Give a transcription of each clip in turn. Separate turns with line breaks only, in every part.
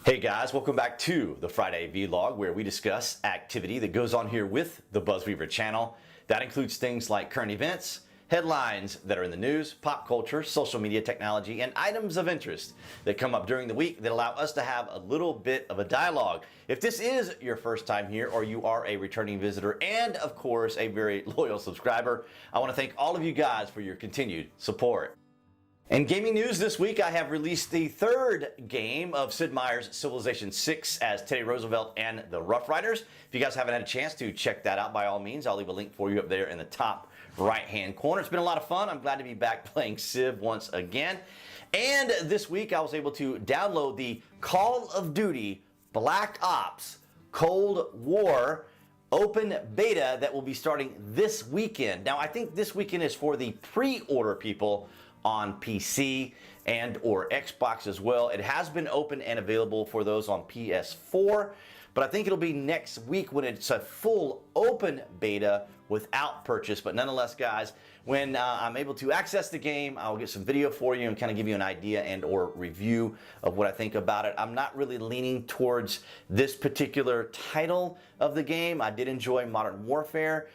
Hey guys, welcome back to the Friday Vlog, where we discuss activity that goes on here with the BuzWeaver channel. That includes things like current events, headlines that are in the news, pop culture, social media technology, and items of interest that come up during the week that allow us to have a little bit of a dialogue. If this is your first time here or you are a returning visitor and of course a very loyal subscriber, I want to thank all of you guys for your continued support. In gaming news this week, I have released the third game of Sid Meier's Civilization VI as Teddy Roosevelt and the Rough Riders. If you guys haven't had a chance to check that out, by all means, I'll leave a link for you up there in the top right-hand corner. It's been a lot of fun. I'm glad to be back playing Civ once again. And this week, I was able to download the Call of Duty Black Ops Cold War open beta that will be starting this weekend. Now, I think this weekend is for the pre-order people on PC and or Xbox as well. It has been open and available for those on PS4, but I think it'll be next week when it's a full open beta without purchase. But nonetheless, guys, when I'm able to access the game, I'll get some video for you and kind of give you an idea and or review of what I think about it. I'm not really leaning towards this particular title of the game. I did enjoy Modern Warfare.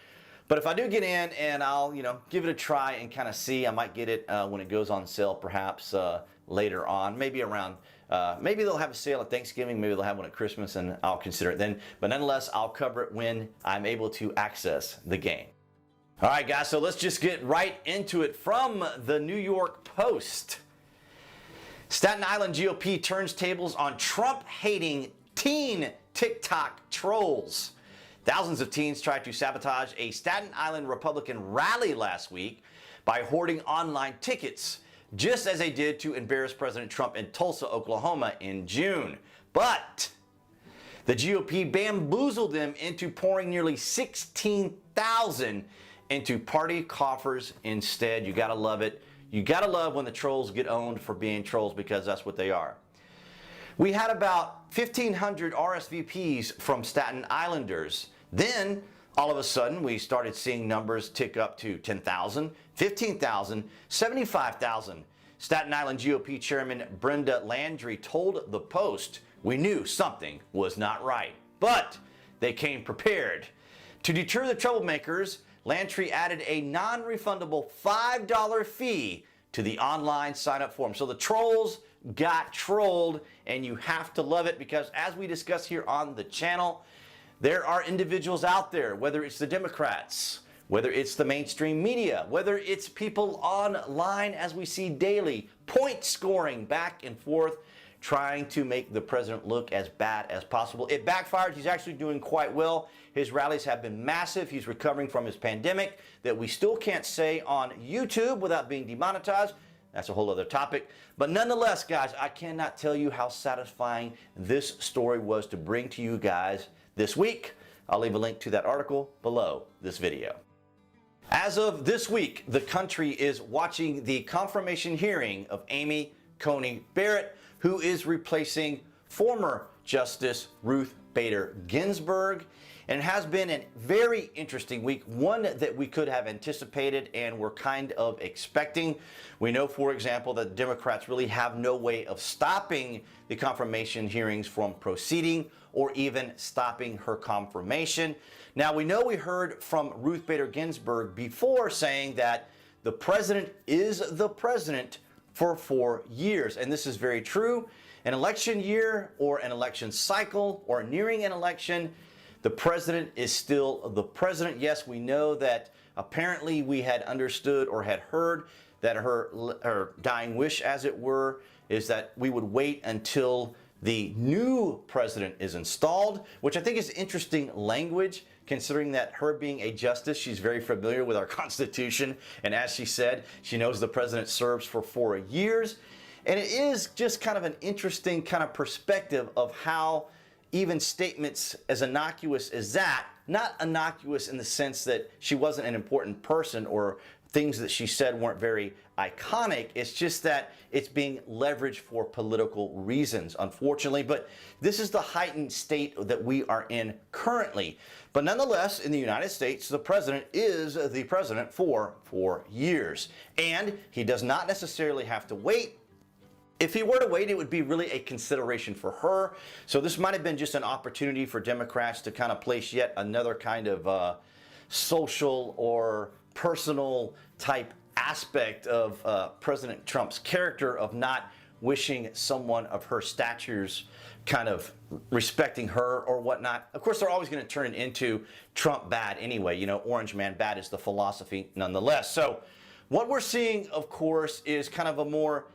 But if I do get in and I'll, give it a try and kind of see, I might get it when it goes on sale perhaps later on, maybe around, maybe they'll have a sale at Thanksgiving, maybe they'll have one at Christmas, and I'll consider it then. But nonetheless, I'll cover it when I'm able to access the game. All right, guys, so let's just get right into it. From the New York Post, Staten Island GOP turns tables on Trump-hating teen TikTok trolls. Thousands of teens tried to sabotage a Staten Island Republican rally last week by hoarding online tickets, just as they did to embarrass President Trump in Tulsa, Oklahoma in June. But the GOP bamboozled them into pouring nearly $16,000 into party coffers instead. You gotta love it. You gotta love when the trolls get owned for being trolls, because that's what they are. We had about 1,500 RSVPs from Staten Islanders. Then, all of a sudden, we started seeing numbers tick up to 10,000, 15,000, 75,000. Staten Island GOP Chairman Brenda Landry told the Post, "We knew something was not right, but they came prepared." To deter the troublemakers, Landry added a non-refundable $5 fee to the online sign-up form. So the trolls got trolled, and you have to love it, because as we discuss here on the channel, there are individuals out there, whether it's the Democrats, whether it's the mainstream media, whether it's people online, as we see daily, point scoring back and forth, trying to make the president look as bad as possible. It backfired. He's actually doing quite well. His rallies have been massive. He's recovering from his pandemic that we still can't say on YouTube without being demonetized. That's a whole other topic. But nonetheless, guys, I cannot tell you how satisfying this story was to bring to you guys this week. I'll leave a link to that article below this video. As of this week, the country is watching the confirmation hearing of Amy Coney Barrett, who is replacing former Justice Ruth Bader Ginsburg. And it has been a very interesting week, one that we could have anticipated and were kind of expecting. We know, for example, that Democrats really have no way of stopping the confirmation hearings from proceeding or even stopping her confirmation. Now, we know we heard from Ruth Bader Ginsburg before saying that the president is the president for 4 years. And this is very true. An election year or an election cycle or nearing an election, the president is still the president. Yes, we know that apparently we had understood or had heard that her dying wish, as it were, is that we would wait until the new president is installed, which I think is interesting language, considering that her being a justice, she's very familiar with our Constitution. And as she said, she knows the president serves for 4 years. And it is just kind of an interesting kind of perspective of how even statements as innocuous as that, not innocuous in the sense that she wasn't an important person or things that she said weren't very iconic. It's just that it's being leveraged for political reasons, unfortunately. But this is the heightened state that we are in currently. But nonetheless, in the United States, the president is the president for 4 years. And he does not necessarily have to wait if he were to wait, it would be really a consideration for her. So this might have been just an opportunity for Democrats to kind of place yet another kind of social or personal type aspect of President Trump's character of not wishing someone of her statures kind of respecting her or whatnot. Of course, they're always going to turn it into Trump bad anyway. You know, orange man bad is the philosophy nonetheless. So what we're seeing, of course, is kind of a more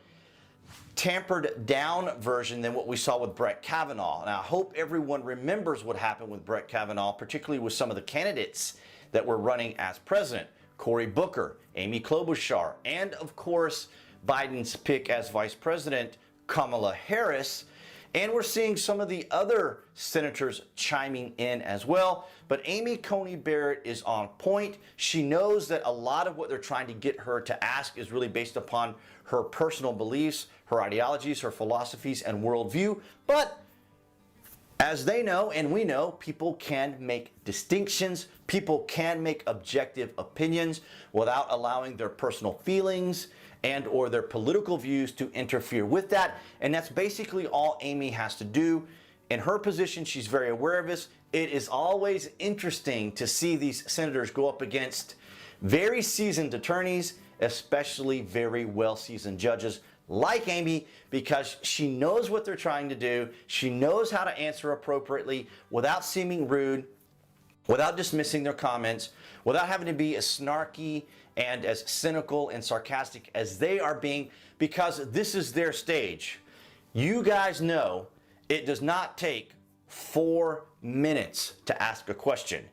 tampered down version than what we saw with Brett Kavanaugh. And I hope everyone remembers what happened with Brett Kavanaugh, particularly with some of the candidates that were running as president. Cory Booker, Amy Klobuchar, and of course, Biden's pick as vice president, Kamala Harris. And we're seeing some of the other senators chiming in as well. But Amy Coney Barrett is on point. She knows that a lot of what they're trying to get her to ask is really based upon her personal beliefs, her ideologies, her philosophies, and worldview. But as they know, and we know, people can make distinctions. People can make objective opinions without allowing their personal feelings and or their political views to interfere with that. And that's basically all Amy has to do. In her position, she's very aware of this. It is always interesting to see these senators go up against very seasoned attorneys, especially very well-seasoned judges like Amy, because she knows what they're trying to do. She knows how to answer appropriately without seeming rude, without dismissing their comments, without having to be as snarky and as cynical and sarcastic as they are being, because this is their stage. You guys know it does not take 4 minutes to ask a question.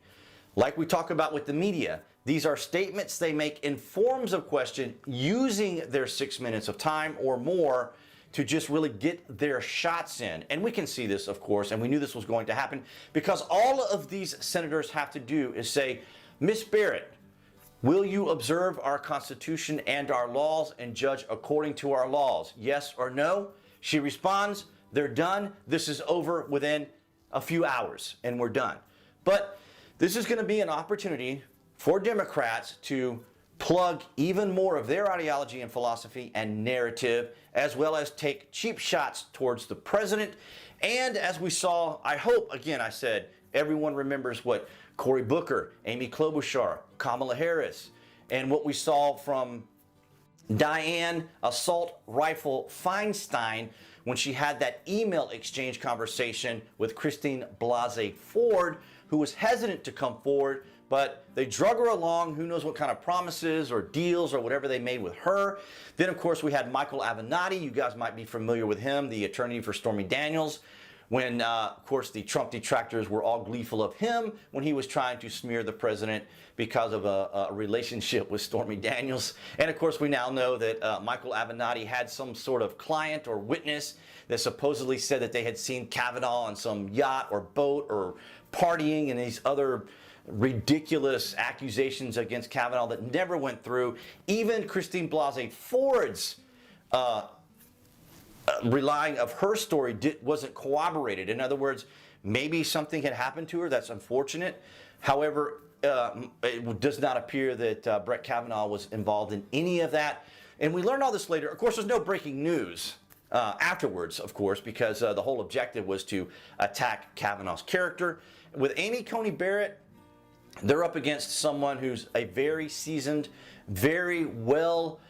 Like we talk about with the media, these are statements they make in forms of question using their 6 minutes of time or more to just really get their shots in. And we can see this, of course, and we knew this was going to happen because all of these senators have to do is say, Miss Barrett, will you observe our Constitution and our laws and judge according to our laws? Yes or no? She responds, they're done. This is over within a few hours and we're done. But this is going to be an opportunity for Democrats to plug even more of their ideology and philosophy and narrative, as well as take cheap shots towards the president. And as we saw, I hope, again, I said, everyone remembers what Cory Booker, Amy Klobuchar, Kamala Harris, and what we saw from Dianne Assault Rifle Feinstein when she had that email exchange conversation with Christine Blasey Ford, who was hesitant to come forward, but they drug her along. Who knows what kind of promises or deals or whatever they made with her. Then, of course, we had Michael Avenatti. You guys might be familiar with him, the attorney for Stormy Daniels, when, of course, the Trump detractors were all gleeful of him when he was trying to smear the president because of a relationship with Stormy Daniels. And, of course, we now know that Michael Avenatti had some sort of client or witness that supposedly said that they had seen Kavanaugh on some yacht or boat or partying and these other ridiculous accusations against Kavanaugh that never went through. Even Christine Blasey Ford's relying of her story wasn't corroborated. In other words, maybe something had happened to her. That's unfortunate. However, it does not appear that Brett Kavanaugh was involved in any of that. And we learned all this later. Of course, there's no breaking news afterwards, of course, because the whole objective was to attack Kavanaugh's character. With Amy Coney Barrett, they're up against someone who's a very seasoned, very well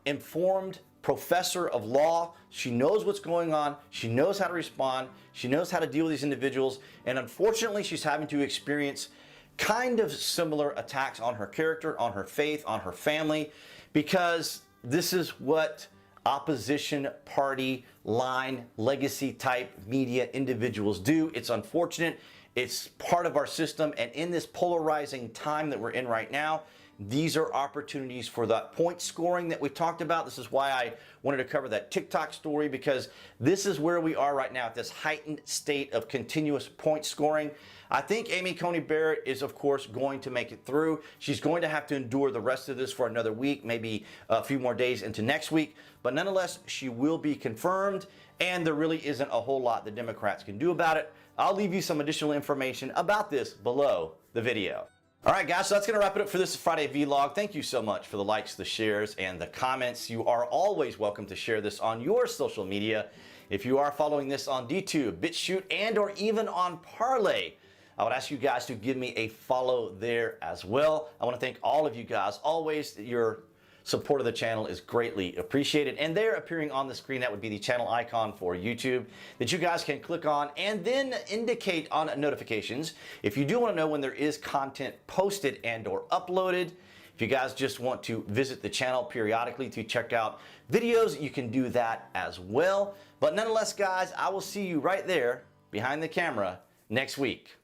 informed professor of law. She knows what's going on. She knows how to respond. She knows how to deal with these individuals. And unfortunately, she's having to experience kind of similar attacks on her character, on her faith, on her family, because this is what opposition party line legacy type media individuals do. It's unfortunate. It's part of our system, and in this polarizing time that we're in right now, these are opportunities for that point scoring that we talked about. This is why I wanted to cover that TikTok story, because this is where we are right now at this heightened state of continuous point scoring. I think Amy Coney Barrett is, of course, going to make it through. She's going to have to endure the rest of this for another week, maybe a few more days into next week. But nonetheless, she will be confirmed, and there really isn't a whole lot the Democrats can do about it. I'll leave you some additional information about this below the video. All right, guys, so that's going to wrap it up for this Friday vlog. Thank you so much for the likes, the shares, and the comments. You are always welcome to share this on your social media. If you are following this on DTube, BitChute, and or even on Parlay, I would ask you guys to give me a follow there as well. I want to thank all of you guys. Always, your support of the channel is greatly appreciated. And there, appearing on the screen, that would be the channel icon for YouTube that you guys can click on and then indicate on notifications if you do want to know when there is content posted and or uploaded. If you guys just want to visit the channel periodically to check out videos, you can do that as well. But nonetheless, guys, I will see you right there behind the camera next week.